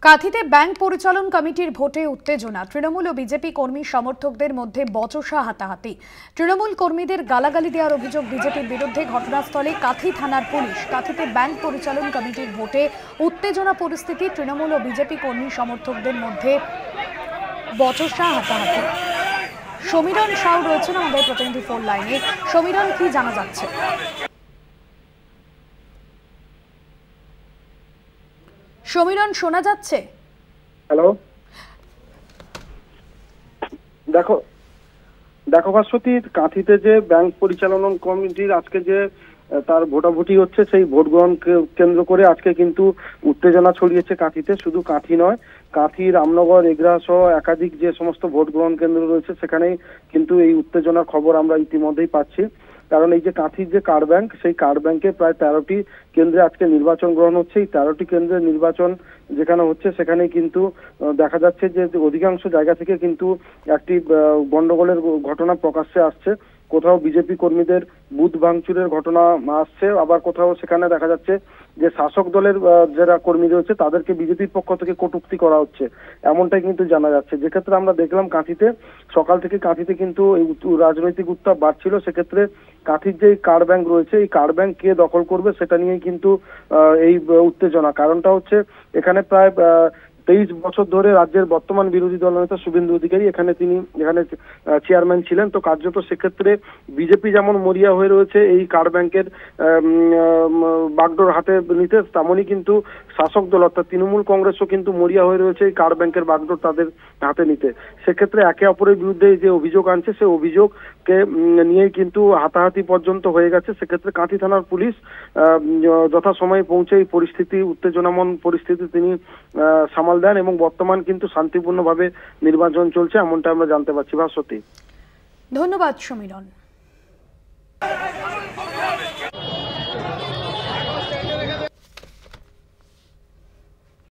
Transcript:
কাঁথিতে bank পরিচালন কমিটির ভোটে উত্তেজনা। তৃণমূল ও বিজেপি কর্মী সমর্থকদের মধ্যে বচসা হাতাহাতি। তৃণমূল কর্মীদের গালাগালি দেওয়ার অভিযোগ বিজেপির বিরুদ্ধে। ঘটনাস্থলে কাঁথি থানার পুলিশ। কাঁথিতে ব্যাংক পরিচালন কমিটির ভোটে উত্তেজনা পরিস্থিতি। তৃণমূল ও বিজেপি কর্মী সমর্থকদের মধ্যে বচসা হাতাহাতি। সমীরণ সাউ রয়েছেন আমাদের প্রতিনিধি ফোন লাইনে। সমীরণ, কি জানা যাচ্ছে? সমীরণ, শোনা যাচ্ছে? হ্যালো, দেখো ভাস্বতী, কাঁথিতে যে ব্যাংক পরিচালনা কমিটির আজকে যে তার ভোটাভুটি হচ্ছে, সেই ভোট গ্রহণ কেন্দ্র করে আজকে কিন্তু উত্তেজনা ছড়িয়েছে কাঁথিতে। শুধু কাঁথি নয়, কাঁথি, রামনগর, এগরা সহ একাধিক যে সমস্ত ভোট গ্রহণ কেন্দ্র রয়েছে সেখানেই কিন্তু এই উত্তেজনার খবর আমরা ইতিমধ্যেই পাচ্ছি। কারণ এই যে কাঁথির যে কার্ড ব্যাংক, সেই কার্ড ব্যাংকে প্রায় 13টি কেন্দ্রে আজকে নির্বাচন গ্রহণ হচ্ছে। এই 13টি কেন্দ্রের নির্বাচন যেখানে হচ্ছে সেখানে কিন্তু দেখা যাচ্ছে যে অধিকাংশ জায়গা থেকে কিন্তু একটি গন্ডগোলের ঘটনা প্রকাশ্যে আসছে। কোথাও বিজেপি কর্মীদের বুথ ভাঙচুরের ঘটনা আসছে, আবার কোথাও সেখানে দেখা যাচ্ছে যে শাসক দলের যারা কর্মী রয়েছে তাদেরকে বিজেপির পক্ষ থেকে কটূক্তি করা হচ্ছে, এমনটাই কিন্তু জানা যাচ্ছে। যেক্ষেত্রে আমরা দেখলাম কাঁথিতে সকাল থেকে কাঁথিতে কিন্তু এই রাজনৈতিক উত্তাপ বাড়ছিল। সেক্ষেত্রে কাঁথির যে কার্ড ব্যাংক রয়েছে, এই কার্ড ব্যাংক কে দখল করবে সেটা নিয়েই কিন্তু এই উত্তেজনা। কারণটা হচ্ছে এখানে প্রায় 23 বছর ধরে রাজ্যের বর্তমান বিরোধী দলনেতা শুভেন্দু অধিকারী এখানে চেয়ারম্যান ছিলেন। তো কার্যত সেক্ষেত্রে বিজেপি যেমন মরিয়া হয়ে রয়েছে এই কার্ড ব্যাংকের বাগডোর হাতে নিতে, তেমনই কিন্তু শাসক দল অর্থাৎ তৃণমূল কংগ্রেসও কিন্তু মরিয়া হয়ে রয়েছে এই কার্ড ব্যাংকের বাগডোর তাদের হাতে নিতে। সেক্ষেত্রে একে অপরের বিরুদ্ধে যে অভিযোগ আনছে, সেই অভিযোগকে নিয়েই কিন্তু হাতাহাতি পর্যন্ত হয়ে গেছে। সেক্ষেত্রে কাঁথি থানার পুলিশ যথাসময়ে পৌঁছে এই পরিস্থিতি, উত্তেজনাময় পরিস্থিতি তিনি সামাল দেন এবং বর্তমান কিন্তু শান্তিপূর্ণভাবে নির্বাচন চলছে, এমনটা আমরা জানতে পারছি। ভাস্বতী, ধন্যবাদ সমীরণ।